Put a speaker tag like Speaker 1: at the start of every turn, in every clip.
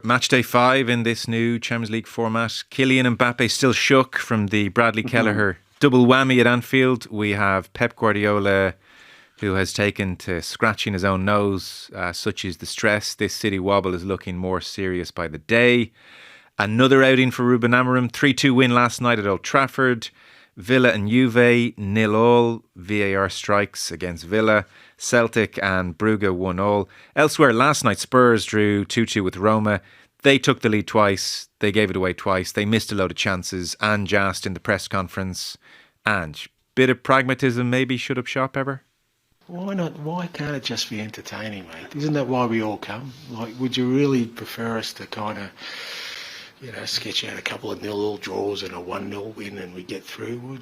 Speaker 1: Match day 5 in this new Champions League format. Kylian Mbappe still shook from the Bradley Kelleher double whammy at Anfield. We have Pep Guardiola, who has taken to scratching his own nose. Such is the stress. This City wobble is looking more serious by the day. Another outing for Ruben Amorim. 3-2 win last night at Old Trafford. Villa and Juve 0-0. VAR strikes against Villa. Celtic and Brugge 1-0. Elsewhere, last night Spurs drew 2-2 with Roma. They took the lead twice. They gave it away twice. They missed a load of chances. And just in the press conference. And bit of pragmatism maybe shut up shop ever?
Speaker 2: Why not? Why can't it just be entertaining, mate? Isn't that why we all come? Like, would you really prefer us to kind of, sketch out a couple of 0-0 draws and a 1-0 win and we get through?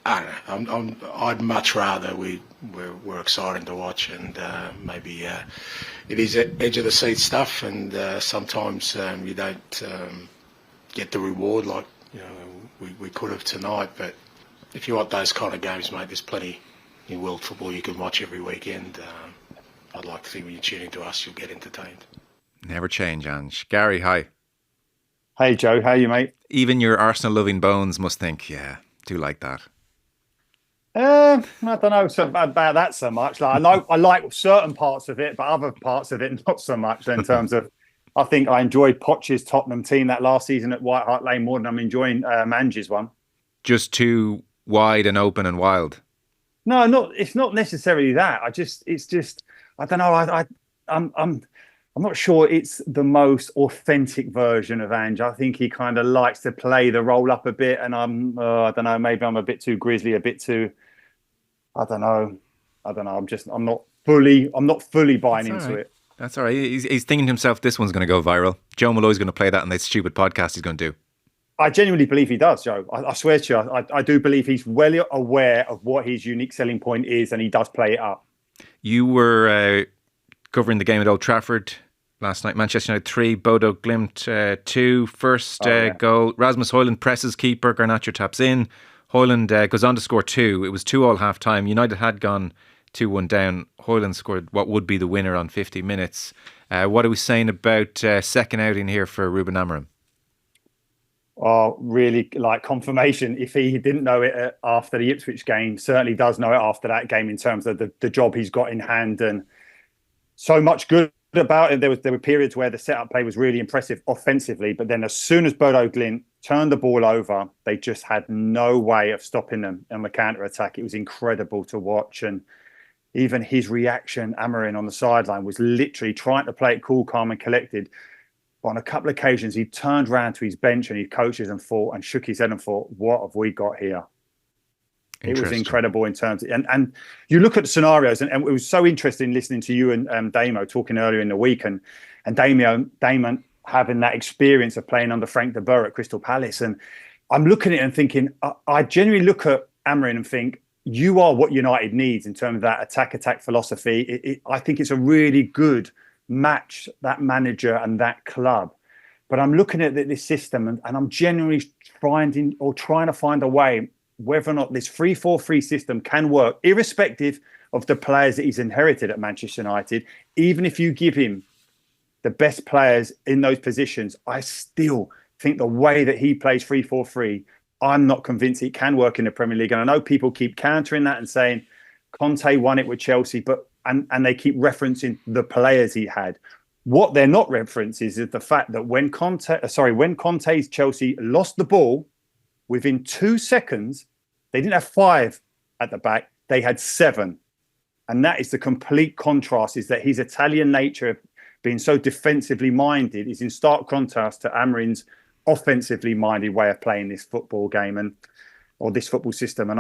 Speaker 2: I don't know. I'd much rather we're exciting to watch, and maybe it is edge of the seat stuff, and sometimes you don't get the reward like we could have tonight. But if you want those kind of games, mate, there's plenty in world football you can watch every weekend. I'd like to think when you tune into us, you'll get entertained.
Speaker 1: Never change, Ange. Gary, hi.
Speaker 3: Hey, Joe. How are you, mate?
Speaker 1: Even your Arsenal-loving bones must think, yeah, do like that.
Speaker 3: I don't know about that so much. Like, I like certain parts of it, but other parts of it not so much. In terms of, I think I enjoyed Poch's Tottenham team that last season at White Hart Lane more than I'm enjoying Mange's one.
Speaker 1: Just too wide and open and wild.
Speaker 3: No, it's not necessarily that. It's just I don't know. I'm not sure it's the most authentic version of Ange. I think he kind of likes to play the roll up a bit, and I don't know. Maybe I'm a bit too grisly, a bit too. I don't know. I'm not fully buying into it.
Speaker 1: That's all right. He's thinking to himself, this one's going to go viral. Joe Malloy's going to play that in that stupid podcast he's going to do.
Speaker 3: I genuinely believe he does, Joe. I swear to you, I do believe he's well aware of what his unique selling point is, and he does play it up.
Speaker 1: You were covering the game at Old Trafford last night. Manchester United 3, Bodo Glimt 2. First goal, Rasmus Hojlund presses keeper, Garnacho taps in. Hojlund goes on to score 2. It was 2-2 half-time. United had gone 2-1 down. Hojlund scored what would be the winner on 50 minutes. What are we saying about second outing here for Ruben Amorim?
Speaker 3: Oh, really, like confirmation. If he didn't know it after the Ipswich game, certainly does know it after that game in terms of the job he's got in hand, and so much good about it. There were periods where the setup play was really impressive offensively, but then as soon as Bodo Glimt turned the ball over, they just had no way of stopping them on the counter attack. It was incredible to watch, and even his reaction, Amorim on the sideline, was literally trying to play it cool, calm, and collected. But on a couple of occasions, he turned round to his bench and his coaches and shook his head and thought, what have we got here? It was incredible in terms of, and you look at the scenarios, and it was so interesting listening to you and Damo talking earlier in the week, and Damon having that experience of playing under Frank de Boer at Crystal Palace. And I'm looking at it and thinking, I genuinely look at Amorim and think, you are what United needs in terms of that attack philosophy. I think it's a really good match, that manager and that club. But I'm looking at this system, and I'm genuinely trying to find a way whether or not this 3-4-3 system can work, irrespective of the players that he's inherited at Manchester United. Even if you give him the best players in those positions, I still think the way that he plays 3-4-3, I'm not convinced it can work in the Premier League. And I know people keep countering that and saying Conte won it with Chelsea, but and they keep referencing the players he had. What they're not referencing is the fact that when Conte's Chelsea lost the ball, within 2 seconds, they didn't have 5 at the back, they had 7. And that is the complete contrast, is that his Italian nature of being so defensively minded is in stark contrast to Amorim's offensively minded way of playing this football game or this football system. And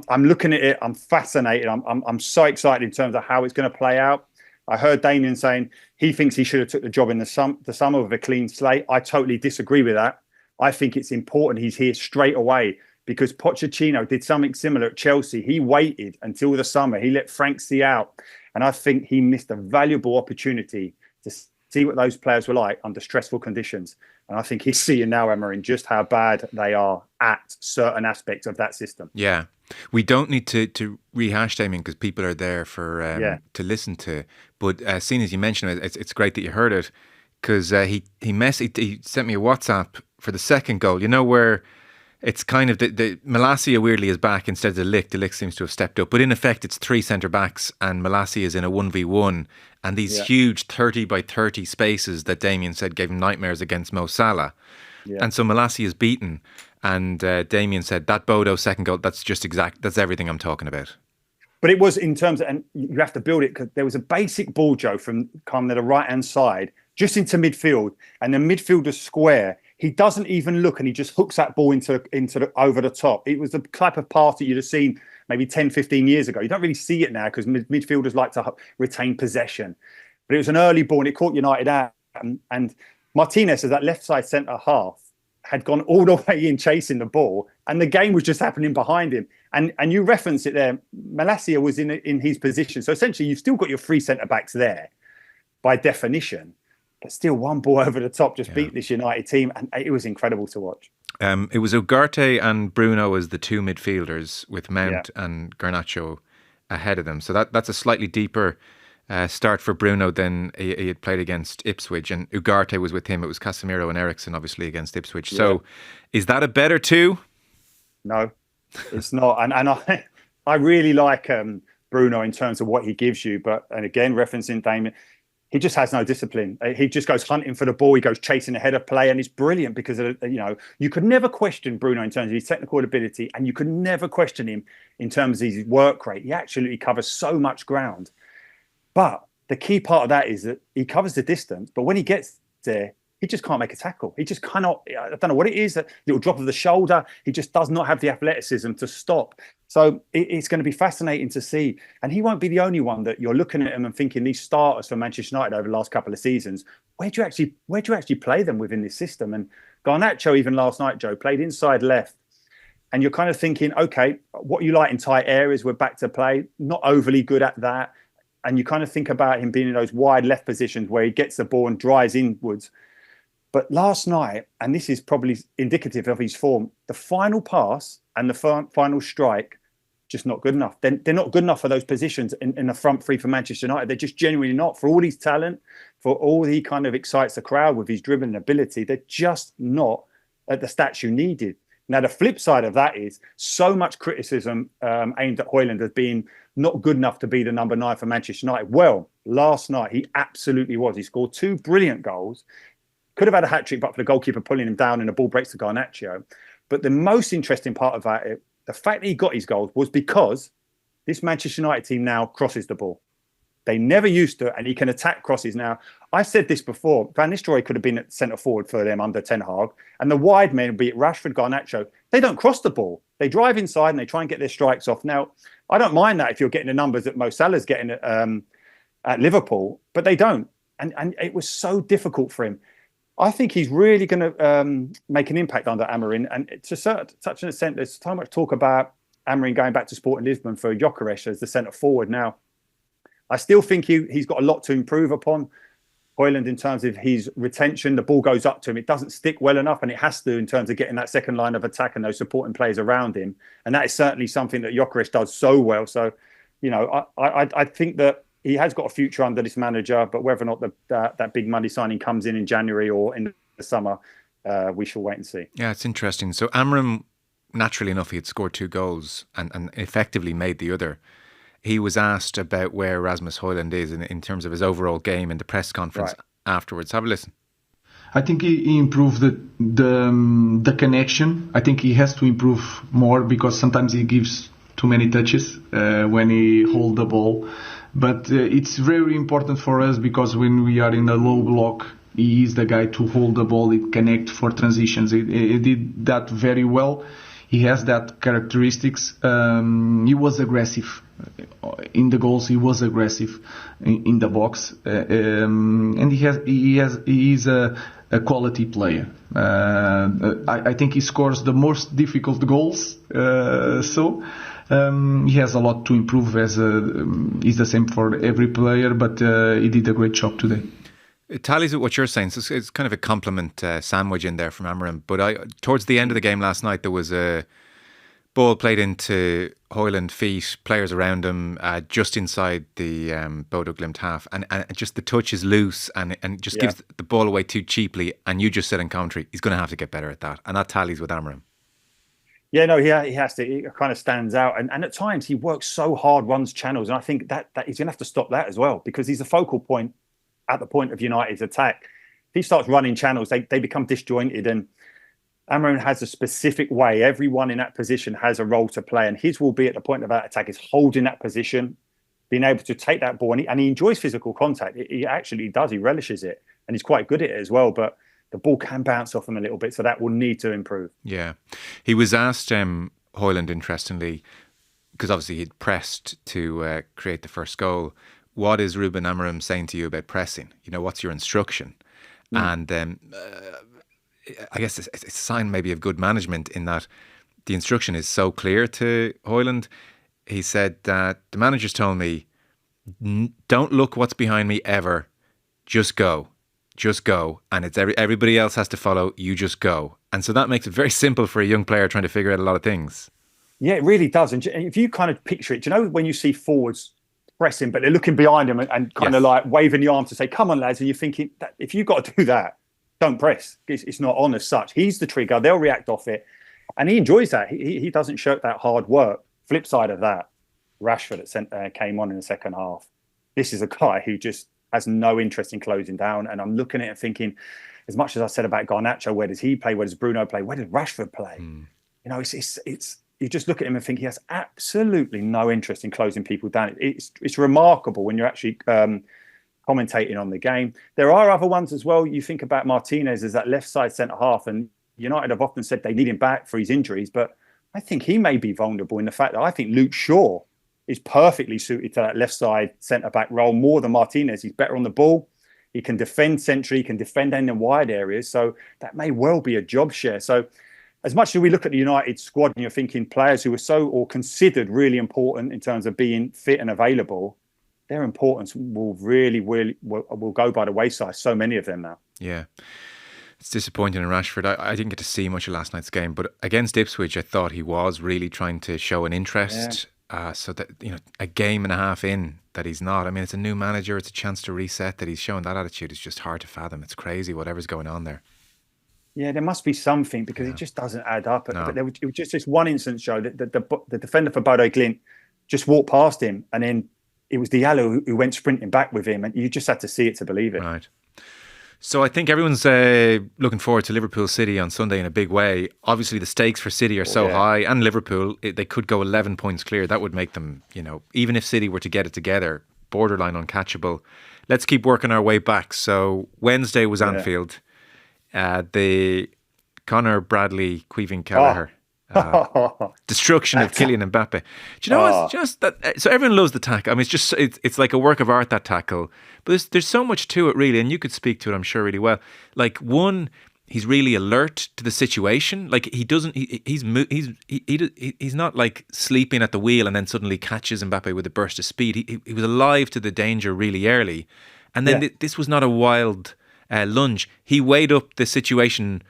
Speaker 3: I'm looking at it, I'm fascinated, I'm so excited in terms of how it's going to play out. I heard Damien saying he thinks he should have took the job in the summer with a clean slate. I totally disagree with that. I think it's important he's here straight away, because Pochettino did something similar at Chelsea. He waited until the summer. He let Frank see out. And I think he missed a valuable opportunity to see what those players were like under stressful conditions. And I think he's seeing now, Amorim, just how bad they are at certain aspects of that system.
Speaker 1: Yeah. We don't need to rehash, Damien, because people are there for to listen to. But seeing as you mentioned it, it's great that you heard it. because he sent me a WhatsApp for the second goal. You know where it's kind of the Malacia weirdly is back instead of the Ligt. The Ligt seems to have stepped up, but in effect it's three centre backs and Malacia is in a 1v1, and these huge 30 by 30 spaces that Damien said gave him nightmares against Mo Salah. And so Malacia is beaten, and Damien said that Bodo second goal, that's everything I'm talking about.
Speaker 3: But it was in terms of, and you have to build it, because there was a basic ball, Joe, from coming to the right-hand side, just into midfield, and the midfielder's square. He doesn't even look, and he just hooks that ball into over the top. It was the type of pass that you'd have seen maybe 10, 15 years ago. You don't really see it now because midfielders like to retain possession. But it was an early ball, and it caught United out. And Martinez, as that left side centre half, had gone all the way in chasing the ball, and the game was just happening behind him. And you reference it there. Malacia was in his position. So essentially, you've still got your three centre backs there by definition. But still, one ball over the top just beat this United team, and it was incredible to watch.
Speaker 1: It was Ugarte and Bruno as the two midfielders, with Mount and Garnacho ahead of them. So that's a slightly deeper start for Bruno than he had played against Ipswich, and Ugarte was with him. It was Casemiro and Eriksen, obviously, against Ipswich. So is that a better two?
Speaker 3: No, it's not. And I really like Bruno in terms of what he gives you. And again, referencing Damien, he just has no discipline. He just goes hunting for the ball. He goes chasing ahead of play, and it's brilliant because you could never question Bruno in terms of his technical ability, and you could never question him in terms of his work rate. He absolutely covers so much ground. But the key part of that is that he covers the distance, but when he gets there, he just can't make a tackle. He just cannot. I don't know what it is, that little drop of the shoulder. He just does not have the athleticism to stop. So it's going to be fascinating to see. And he won't be the only one that you're looking at him and thinking, these starters for Manchester United over the last couple of seasons, where do you actually play them within this system? And Garnacho, even last night, Joe, played inside left. And you're kind of thinking, okay, what you like in tight areas, we're back to play. Not overly good at that. And you kind of think about him being in those wide left positions where he gets the ball and drives inwards. But last night, and this is probably indicative of his form, the final pass and the final strike, just not good enough. They're not good enough for those positions in the front three for Manchester United. They're just genuinely not. For all his talent, for all he kind of excites the crowd with his dribbling ability, they're just not at the stats you needed. Now, the flip side of that is so much criticism aimed at Hojlund as being not good enough to be the number 9 for Manchester United. Well, last night, he absolutely was. He scored 2 brilliant goals. Could have had a hat-trick, but for the goalkeeper pulling him down and the ball breaks to Garnacho. But the most interesting part of that, the fact that he got his goals, was because this Manchester United team now crosses the ball. They never used to, and he can attack crosses now. I said this before, Van Nistelrooy could have been at centre-forward for them under Ten Hag, and the wide men, be it Rashford, Garnacho, they don't cross the ball. They drive inside and they try and get their strikes off. Now, I don't mind that if you're getting the numbers that Mo Salah's getting at Liverpool, but they don't. And it was so difficult for him. I think he's really going to make an impact under Amorim. And to such an extent, there's so much talk about Amorim going back to Sporting Lisbon for Gyökeres as the centre forward. Now, I still think he's got a lot to improve upon. Hojlund, in terms of his retention, the ball goes up to him. It doesn't stick well enough, and it has to in terms of getting that second line of attack and those supporting players around him. And that is certainly something that Gyökeres does so well. So, I think that he has got a future under this manager, but whether or not that big money signing comes in January or in the summer, we shall wait and see.
Speaker 1: Yeah, it's interesting. So Amorim, naturally enough, he had scored 2 goals and effectively made the other. He was asked about where Rasmus Hojlund is in terms of his overall game in the press conference afterwards. Have a listen.
Speaker 4: I think he improved the connection. I think he has to improve more because sometimes he gives too many touches when he holds the ball. But it's very important for us because when we are in a low block, he is the guy to hold the ball, it connect for transitions. He did that very well. He has that characteristics. He was aggressive in the goals. He was aggressive in the box, and he is a quality player. I think he scores the most difficult goals. He has a lot to improve. He's the same for every player, but he did a great job today.
Speaker 1: It tallies with what you're saying. So it's kind of a compliment sandwich in there from Amorim. But towards the end of the game last night, there was a Ball played into Hojlund feet, players around him, just inside the Bodo Glimt half, and just the touch is loose and just gives the ball away too cheaply. And you just said in commentary, he's going to have to get better at that, and that tallies with Amarim.
Speaker 3: Yeah, no, he has to. It kind of stands out, and at times he works so hard, runs channels, and I think that he's going to have to stop that as well, because he's a focal point at the point of United's attack. If he starts running channels, they become disjointed, and Amarim has a specific way. Everyone in that position has a role to play, and his will be at the point of that attack is holding that position, being able to take that ball, and he enjoys physical contact. He actually does. He relishes it, and he's quite good at it as well. But the ball can bounce off him a little bit, so that will need to improve.
Speaker 1: Yeah. He was asked, Hojlund, interestingly, because obviously he'd pressed to create the first goal, what is Ruben Amorim saying to you about pressing? You know, what's your instruction? And I guess it's a sign maybe of good management in that the instruction is so clear to Hojlund. He said that the managers told me, don't look what's behind me ever, just go. Just go, and it's everybody else has to follow. You just go, and so that makes it very simple for a young player trying to figure out a lot of things.
Speaker 3: Yeah, it really does. And if you kind of picture it, do you know when you see forwards pressing, but they're looking behind them and kind of like waving the arm to say, "Come on, lads," and you're thinking that if you've got to do that, don't press. It's not on as such. He's the trigger. They'll react off it, and he enjoys that. He doesn't shirk that hard work. Flip side of that, Rashford came on in the second half. This is a guy who just has no interest in closing down. And I'm looking at it and thinking, as much as I said about Garnacho, where does he play? Where does Bruno play? Where does Rashford play? You know, it's you just look at him and think he has absolutely no interest in closing people down. It's remarkable when you're actually commentating on the game. There are other ones as well. You think about Martinez as that left side centre half, and United have often said they need him back for his injuries, but I think he may be vulnerable in the fact that I think Luke Shaw is perfectly suited to that left side centre-back role more than Martinez. He's better on the ball. He can defend centrally. He can defend in the wide areas. So that may well be a job share. So as much as we look at the United squad and you're thinking players who are considered really important in terms of being fit and available, their importance will go by the wayside. So many of them now. Yeah.
Speaker 1: It's disappointing in Rashford. I didn't get to see much of last night's game, but against Ipswich, I thought he was really trying to show an interest. So that, a game and a half in that he's not. I mean, it's a new manager. It's a chance to reset. That he's showing that attitude is just hard to fathom. It's crazy, whatever's going on there.
Speaker 3: Yeah, there must be something because it just doesn't add up. No. But it was just this one instance, Joe, that the defender for Bodo Glimt just walked past him, and then it was Diallo who went sprinting back with him, and you just had to see it to believe it.
Speaker 1: Right. So I think everyone's looking forward to Liverpool City on Sunday in a big way. Obviously, the stakes for City are so high, and Liverpool, they could go 11 points clear. That would make them, even if City were to get it together, borderline uncatchable. Let's keep working our way back. So Wednesday was Anfield. The Connor Bradley, Queven Kelleher. Destruction of Kylian Mbappe. Do you know what's just that? So everyone loves the tackle. I mean, it's like a work of art, that tackle. But there's so much to it, really, and you could speak to it, I'm sure, really well. Like, one, he's really alert to the situation. Like, he's not like sleeping at the wheel and then suddenly catches Mbappe with a burst of speed. He was alive to the danger really early, and then this was not a wild lunge. He weighed up the situation.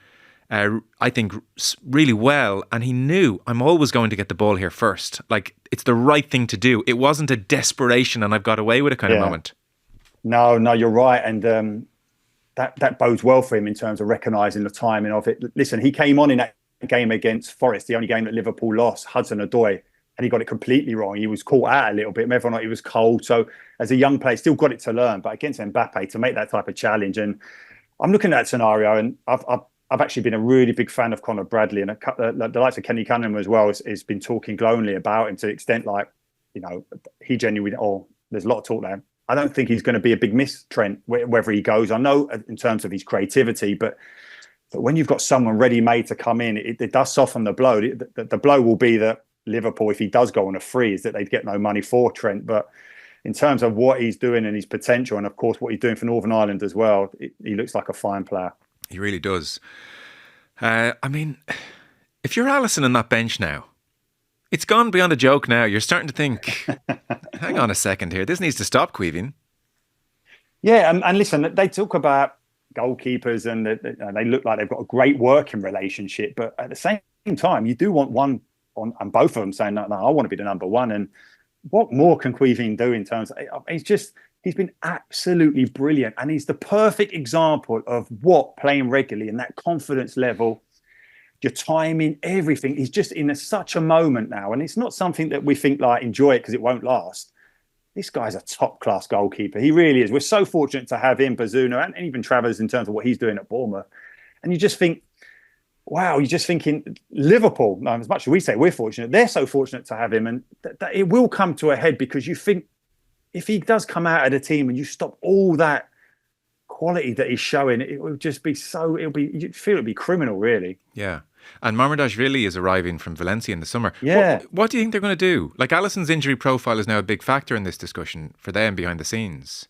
Speaker 1: I think really well, and he knew I'm always going to get the ball here first. Like, it's the right thing to do. It wasn't a desperation and I've got away with it kind of moment.
Speaker 3: No, you're right, and that bodes well for him in terms of recognising the timing of it. Listen, he came on in that game against Forest, the only game that Liverpool lost, Hudson-Odoi, and he got it completely wrong. He was caught out a little bit. Everyone thought he was cold. So as a young player, still got it to learn. But against Mbappe, to make that type of challenge, and I'm looking at that scenario, and I've actually been a really big fan of Connor Bradley, and the likes of Kenny Cunningham as well has been talking glowingly about him to the extent he genuinely, there's a lot of talk there. I don't think he's going to be a big miss, Trent, wherever he goes. I know in terms of his creativity, but when you've got someone ready-made to come in, it does soften the blow. The blow will be that Liverpool, if he does go on a free, is that they'd get no money for Trent. But in terms of what he's doing and his potential, and of course what he's doing for Northern Ireland as well, he looks like a fine player.
Speaker 1: He really does. I mean, if you're Alisson on that bench now, it's gone beyond a joke now. You're starting to think, hang on a second here, this needs to stop, Queven.
Speaker 3: Yeah, and listen, they talk about goalkeepers and they look like they've got a great working relationship, but at the same time, you do want one and both of them saying, no, I want to be the number one. And what more can Queeveen do in terms of, he's been absolutely brilliant. And he's the perfect example of what playing regularly and that confidence level, your timing, everything. He's just in such a moment now. And it's not something that we think like enjoy it because it won't last. This guy's a top class goalkeeper. He really is. We're so fortunate to have him, Bazuna, and even Travers in terms of what he's doing at Bournemouth. And you just think, wow, you're just thinking Liverpool, as much as we say we're fortunate, they're so fortunate to have him. And that it will come to a head because you think if he does come out of the team and you stop all that quality that he's showing, it will just be so, you'd feel it'd be criminal, really.
Speaker 1: Yeah. And Marmardashvili is arriving from Valencia in the summer.
Speaker 3: Yeah.
Speaker 1: What do you think they're going to do? Like, Alisson's injury profile is now a big factor in this discussion for them behind the scenes.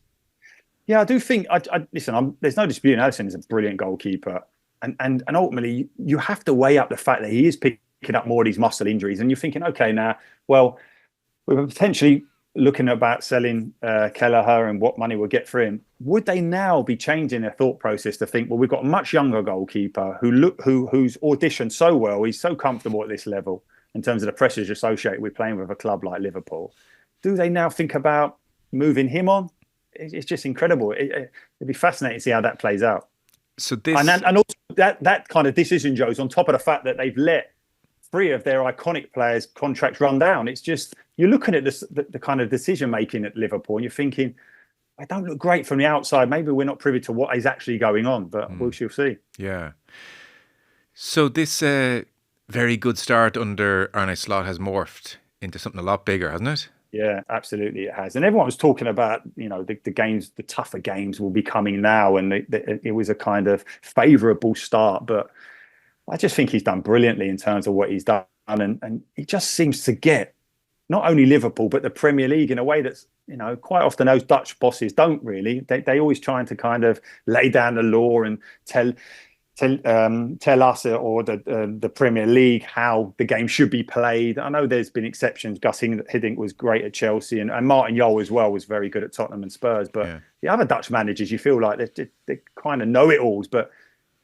Speaker 3: Yeah, I do think, listen, there's no disputing Alisson is a brilliant goalkeeper. And ultimately, you have to weigh up the fact that he is picking up more of these muscle injuries. And you're thinking, okay, now, well, we're potentially looking about selling Kelleher and what money we'll get for him. Would they now be changing their thought process to think, well, we've got a much younger goalkeeper who's auditioned so well, he's so comfortable at this level in terms of the pressures associated with playing with a club like Liverpool. Do they now think about moving him on? It's just incredible. It'd be fascinating to see how that plays out.
Speaker 1: So this
Speaker 3: and also that kind of decision, Joe's on top of the fact that they've let 3 of their iconic players' contracts run down. It's just, you're looking at the kind of decision making at Liverpool and you're thinking, I don't look great from the outside. Maybe we're not privy to what is actually going on, but we shall see.
Speaker 1: Yeah. So this very good start under Arne Slot has morphed into something a lot bigger, hasn't it?
Speaker 3: Yeah, absolutely it has. And everyone was talking about, the games, the tougher games will be coming now. And it was a kind of favourable start. But I just think he's done brilliantly in terms of what he's done. And he just seems to get not only Liverpool, but the Premier League in a way that's, quite often those Dutch bosses don't really. They always trying to kind of lay down the law and tell us or the Premier League how the game should be played. I know there's been exceptions. Gus Hiddink was great at Chelsea and Martin Jol as well was very good at Tottenham and Spurs. But the other Dutch managers, you feel like they kind of know-it-alls. But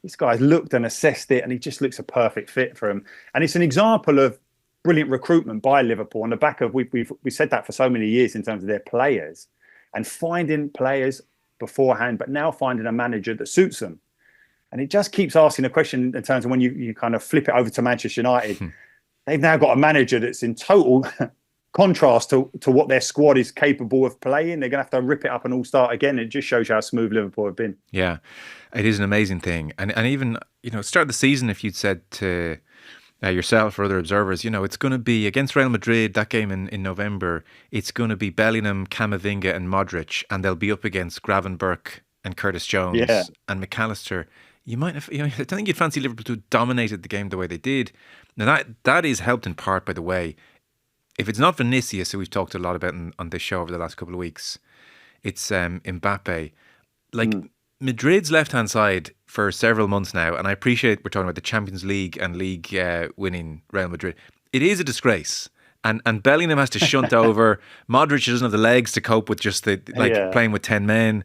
Speaker 3: this guy's looked and assessed it and he just looks a perfect fit for him. And it's an example of brilliant recruitment by Liverpool on the back of, we said that for so many years in terms of their players and finding players beforehand, but now finding a manager that suits them. And it just keeps asking a question in terms of when you kind of flip it over to Manchester United, they've now got a manager that's in total contrast to what their squad is capable of playing. They're going to have to rip it up and all start again. It just shows you how smooth Liverpool have been.
Speaker 1: Yeah, it is an amazing thing. And even, start of the season, if you'd said to yourself or other observers, it's going to be against Real Madrid, that game in November, it's going to be Bellingham, Camavinga and Modric, and they'll be up against Gravenberch and Curtis Jones and McAllister. You might have, I don't think you'd fancy Liverpool to have dominated the game the way they did. Now that is helped in part by the way, if it's not Vinicius, who we've talked a lot about on this show over the last couple of weeks, it's Mbappe. Like Madrid's left-hand side for several months now, and I appreciate we're talking about the Champions League and league winning Real Madrid. It is a disgrace. And Bellingham has to shunt over. Modric doesn't have the legs to cope with just playing with 10 men.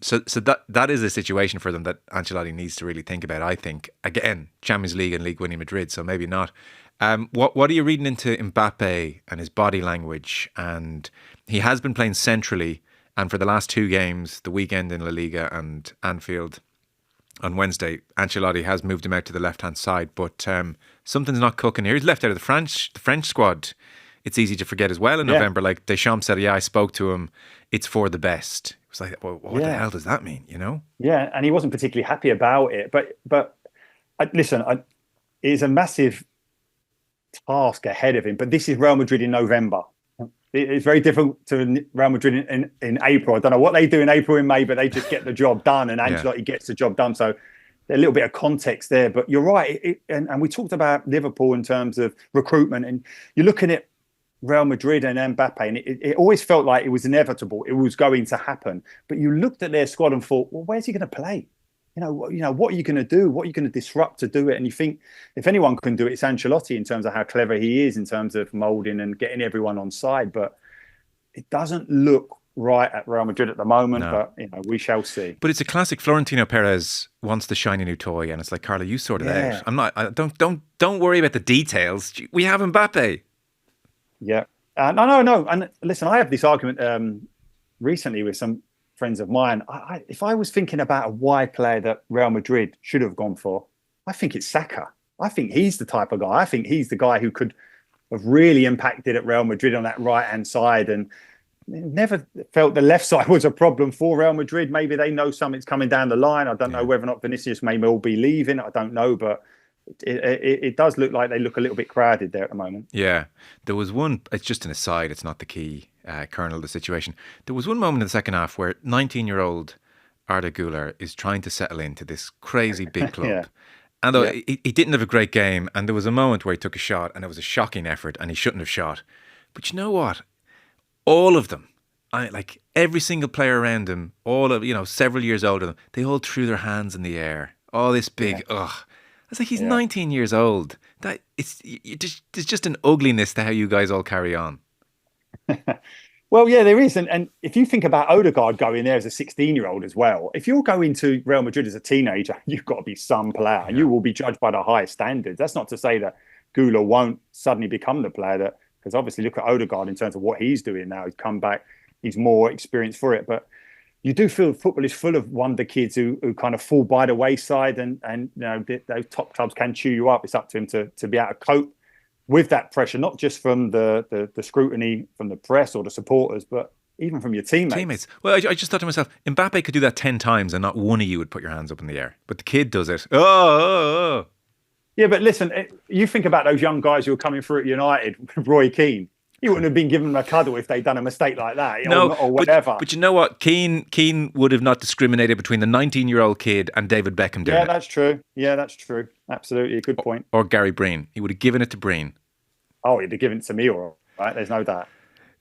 Speaker 1: So that is a situation for them that Ancelotti needs to really think about, I think. Again, Champions League and league winning Madrid, so maybe not. What are you reading into Mbappe and his body language? And he has been playing centrally, and for the last 2 games, the weekend in La Liga and Anfield on Wednesday, Ancelotti has moved him out to the left-hand side, but something's not cooking here. He's left out of the French squad. It's easy to forget as well in November. Like Deschamps said, I spoke to him. It's for the best. It was like, well, what the hell does that mean?
Speaker 3: Yeah, and he wasn't particularly happy about it. But listen, it is a massive task ahead of him. But this is Real Madrid in November. It's very different to Real Madrid in April. I don't know what they do in April and May, but they just get the job done, and Ancelotti gets the job done. So a little bit of context there. But you're right. And we talked about Liverpool in terms of recruitment, and you're looking at Real Madrid and Mbappe, and it always felt like it was inevitable. It was going to happen. But you looked at their squad and thought, well, where's he going to play? What are you going to do? What are you going to disrupt to do it? And you think if anyone can do it, it's Ancelotti in terms of how clever he is in terms of moulding and getting everyone on side. But it doesn't look right at Real Madrid at the moment,
Speaker 1: No.
Speaker 3: but you know, we shall see.
Speaker 1: But it's a classic. Florentino Perez wants the shiny new toy, and it's like, Carlo, you sort it
Speaker 3: Yeah.
Speaker 1: out. Don't worry about the details. We have Mbappe.
Speaker 3: Yeah. No. And listen, I have this argument recently with some friends of mine. If I was thinking about a wide player that Real Madrid should have gone for, I think it's Saka. I think he's the type of guy. I think he's the guy who could have really impacted at Real Madrid on that right-hand side, and never felt the left side was a problem for Real Madrid. Maybe they know something's coming down the line. I don't know whether or not Vinicius may well be leaving. I don't know, but it does look like they look a little bit crowded there at the moment.
Speaker 1: Yeah. There was one, it's just an aside, it's not the key kernel of the situation. There was one moment in the second half where 19-year-old Arda Güler is trying to settle into this crazy big club.
Speaker 3: Yeah.
Speaker 1: And though he didn't have a great game, and there was a moment where he took a shot and it was a shocking effort and he shouldn't have shot. But you know what? All of them, like every single player around him, all of, several years older than them, they all threw their hands in the air. All this big, I was like, he's 19 years old. There's just an ugliness to how you guys all carry on.
Speaker 3: Well, yeah, there is. And if you think about Odegaard going there as a 16-year-old as well, if you're going to Real Madrid as a teenager, you've got to be some player. And you will be judged by the highest standards. That's not to say that Güler won't suddenly become the player that, because obviously look at Odegaard in terms of what he's doing now. He's come back, he's more experienced for it. But you do feel football is full of wonder kids who kind of fall by the wayside, and those top clubs can chew you up. It's up to him to be able to cope with that pressure, not just from the scrutiny from the press or the supporters, but even from your teammates.
Speaker 1: Well, I just thought to myself, Mbappe could do that 10 times and not one of you would put your hands up in the air. But the kid does it. Oh.
Speaker 3: Yeah, but listen, you think about those young guys who were coming through at United, Roy Keane. He wouldn't have been given them a cuddle if they'd done a mistake like that, or whatever.
Speaker 1: But you know what? Keane would have not discriminated between the 19-year-old kid and David Beckham doing it.
Speaker 3: Yeah, that's true. Absolutely, a good point.
Speaker 1: Or Gary Breen. He would have given it to Breen.
Speaker 3: Oh, he'd have given it to me, all right? There's no doubt.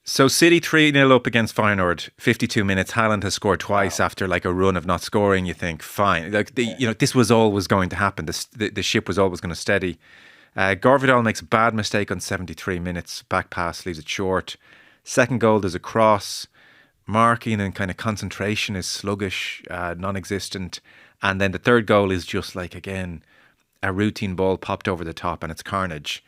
Speaker 1: So City 3-0 up against Feyenoord, 52 minutes. Haaland has scored twice after like a run of not scoring. You think, fine. This was always going to happen. The ship was always going to steady. Gorvidal makes a bad mistake on 73 minutes. Back pass leaves it short. Second goal, there's a cross. Marking and kind of concentration is sluggish, non-existent. And then the third goal is just like, again, a routine ball popped over the top and it's carnage.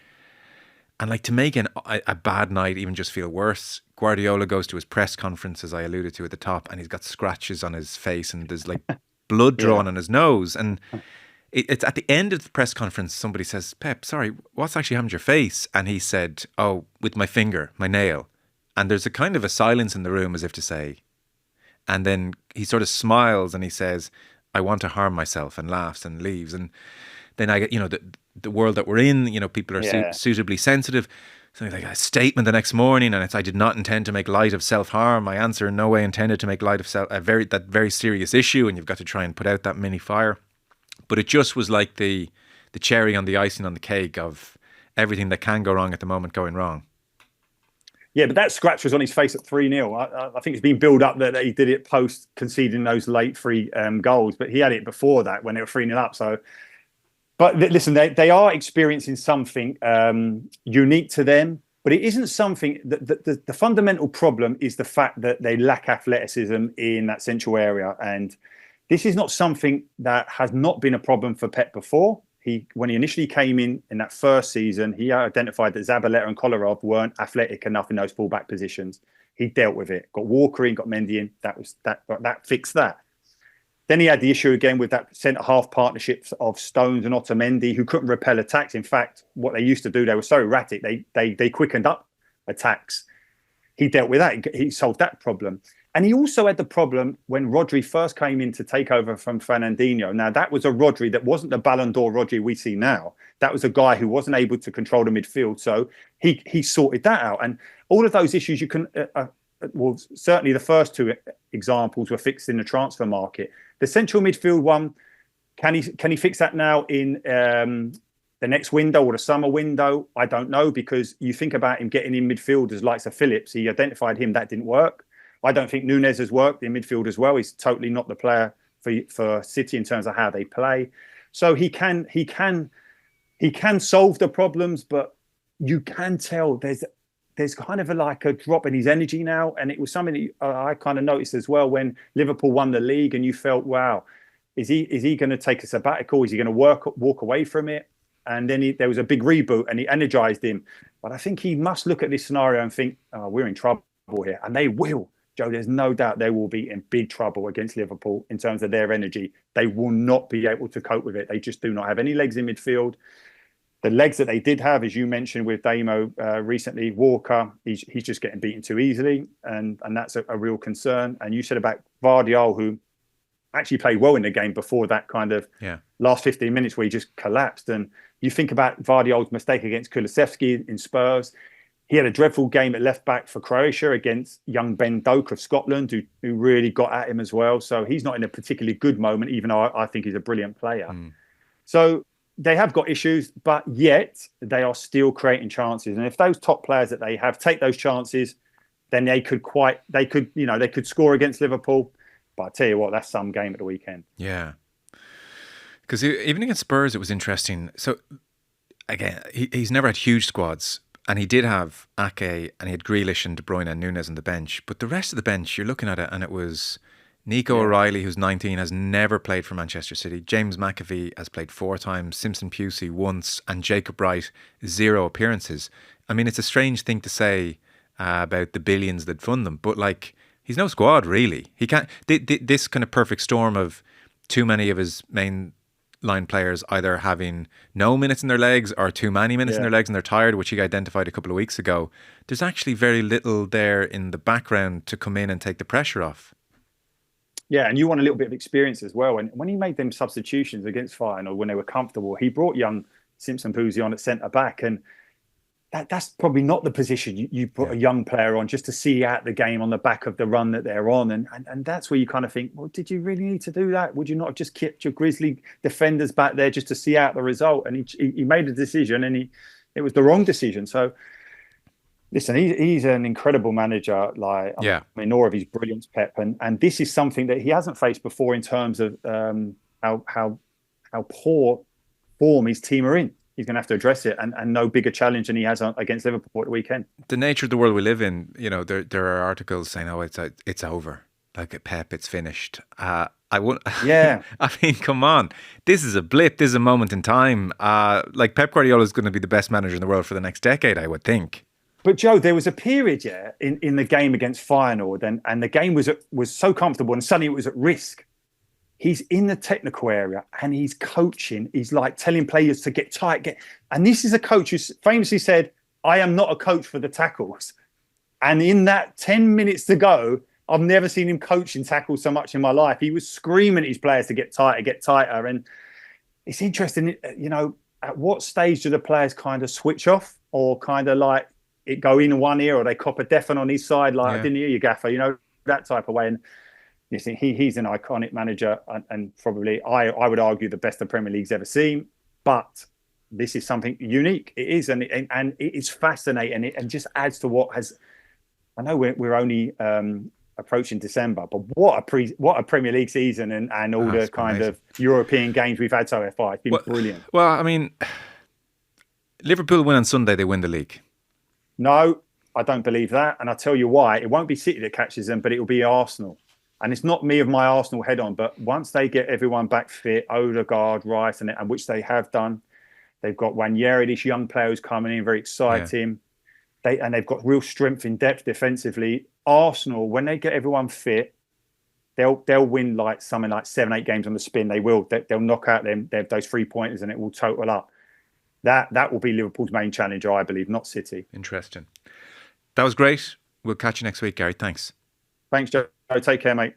Speaker 1: And like to make a bad night even just feel worse, Guardiola goes to his press conference, as I alluded to at the top, and he's got scratches on his face and there's like blood drawn on his nose. And it's at the end of the press conference, somebody says, Pep, sorry, what's actually happened to your face? And he said, oh, with my finger, my nail. And there's a kind of a silence in the room as if to say, and then he sort of smiles and he says, I want to harm myself, and laughs and leaves. And then I get, the world that we're in, people are suitably sensitive. Something like a statement the next morning, and it's, I did not intend to make light of self-harm. My answer in no way intended to make light of that very serious issue, and you've got to try and put out that mini fire. But it just was like the cherry on the icing on the cake of everything that can go wrong at the moment going wrong.
Speaker 3: Yeah, but that scratch was on his face at 3-0. I think it's been built up that he did it post conceding those late three goals, but he had it before that when they were 3-0 up. So, but listen, they are experiencing something unique to them, but it isn't something that the fundamental problem is the fact that they lack athleticism in that central area. And this is not something that has not been a problem for Pep before. When he initially came in that first season, he identified that Zabaleta and Kolarov weren't athletic enough in those fullback positions. He dealt with it. Got Walker in, got Mendy in. That fixed that. Then he had the issue again with that centre-half partnerships of Stones and Otamendi, who couldn't repel attacks. In fact, what they used to do, they were so erratic, they quickened up attacks. He dealt with that. He solved that problem. And he also had the problem when Rodri first came in to take over from Fernandinho. Now, that was a Rodri that wasn't the Ballon d'Or Rodri we see now. That was a guy who wasn't able to control the midfield. So he sorted that out. And all of those issues you can... well, certainly the first two examples were fixed in the transfer market. The central midfield one, can he fix that now in the next window or the summer window? I don't know, because you think about him getting in midfielders like Sir Phillips. He identified him, that didn't work. I don't think Núñez has worked in midfield as well. He's totally not the player for City in terms of how they play. So he can solve the problems, but you can tell there's kind of like a drop in his energy now. And it was something that I kind of noticed as well when Liverpool won the league, and you felt, wow, is he going to take a sabbatical? Is he going to walk away from it? And then there was a big reboot and he energized him. But I think he must look at this scenario and think, oh, we're in trouble here. And they will. Joe, there's no doubt they will be in big trouble against Liverpool in terms of their energy. They will not be able to cope with it. They just do not have any legs in midfield. The legs that they did have, as you mentioned with Damo recently, Walker, he's just getting beaten too easily. And that's a real concern. And you said about Vardiol, who actually played well in the game before that kind of last 15 minutes where he just collapsed. And you think about Vardiol's mistake against Kulusevski in Spurs. He had a dreadful game at left back for Croatia against young Ben Doak of Scotland, who really got at him as well. So he's not in a particularly good moment, even though I think he's a brilliant player. So they have got issues, but yet they are still creating chances. And if those top players that they have take those chances, then they could score against Liverpool. But I tell you what, that's some game at the weekend.
Speaker 1: Yeah. Because even against Spurs, it was interesting. So again, he's never had huge squads. And he did have Ake, and he had Grealish and De Bruyne and Nunes on the bench. But the rest of the bench, you're looking at it, and it was Nico O'Reilly, who's 19, has never played for Manchester City. James McAfee has played 4 times, Simpson Pusey once, and Jacob Wright, 0 appearances. I mean, it's a strange thing to say about the billions that fund them, but like, he's no squad, really. He can't. This kind of perfect storm of too many of his main line players either having no minutes in their legs or too many minutes in their legs and they're tired, which he identified a couple of weeks ago. There's actually very little there in the background to come in and take the pressure off.
Speaker 3: Yeah, and you want a little bit of experience as well. And when he made them substitutions against Feyenoord when they were comfortable, he brought young Simpson Pusey on at centre back, and that's probably not the position you put a young player on just to see out the game on the back of the run that they're on. And that's where you kind of think, well, did you really need to do that? Would you not have just kept your Grizzly defenders back there just to see out the result? And he made a decision, and it was the wrong decision. So, listen, he's an incredible manager. I mean, awe of his brilliance, Pep. And this is something that he hasn't faced before in terms of how poor form his team are in. He's going to have to address it, and no bigger challenge than he has against Liverpool at the weekend.
Speaker 1: The nature of the world we live in, there are articles saying, "Oh, it's over. Like at Pep, it's finished." I won't.
Speaker 3: Yeah.
Speaker 1: I mean, come on. This is a blip. This is a moment in time. Like Pep Guardiola is going to be the best manager in the world for the next decade, I would think.
Speaker 3: But Joe, there was a period, in the game against Feyenoord, and the game was so comfortable, and suddenly it was at risk. He's in the technical area and he's coaching. He's like telling players to get tight. And this is a coach who famously said, I am not a coach for the tackles. And in that 10 minutes to go, I've never seen him coaching tackles so much in my life. He was screaming at his players to get tighter. And it's interesting, at what stage do the players kind of switch off or kind of like it go in one ear, or they cop a deafen on his side, like, I didn't hear you, Gaffer, that type of way. And you see, he's an iconic manager, and probably I would argue the best the Premier League's ever seen. But this is something unique. It is, and it is fascinating. And just adds to what has. I know we're only approaching December, but what a Premier League season and all the kind of European games we've had so far. It's been brilliant.
Speaker 1: Well, I mean, Liverpool win on Sunday, they win the league.
Speaker 3: No, I don't believe that, and I'll tell you why. It won't be City that catches them, but it will be Arsenal. And it's not me of my Arsenal head on, but once they get everyone back fit, Odegaard, Rice, and which they have done, they've got Wanyeri, this young player who's coming in, very exciting. Yeah. They've got real strength in depth defensively. Arsenal, when they get everyone fit, they'll win like something like 7-8 games on the spin. They will. They'll knock out those 3 pointers, and it will total up. That will be Liverpool's main challenger, I believe, not City.
Speaker 1: Interesting. That was great. We'll catch you next week, Gary. Thanks.
Speaker 3: Thanks, Joe. Take care, mate.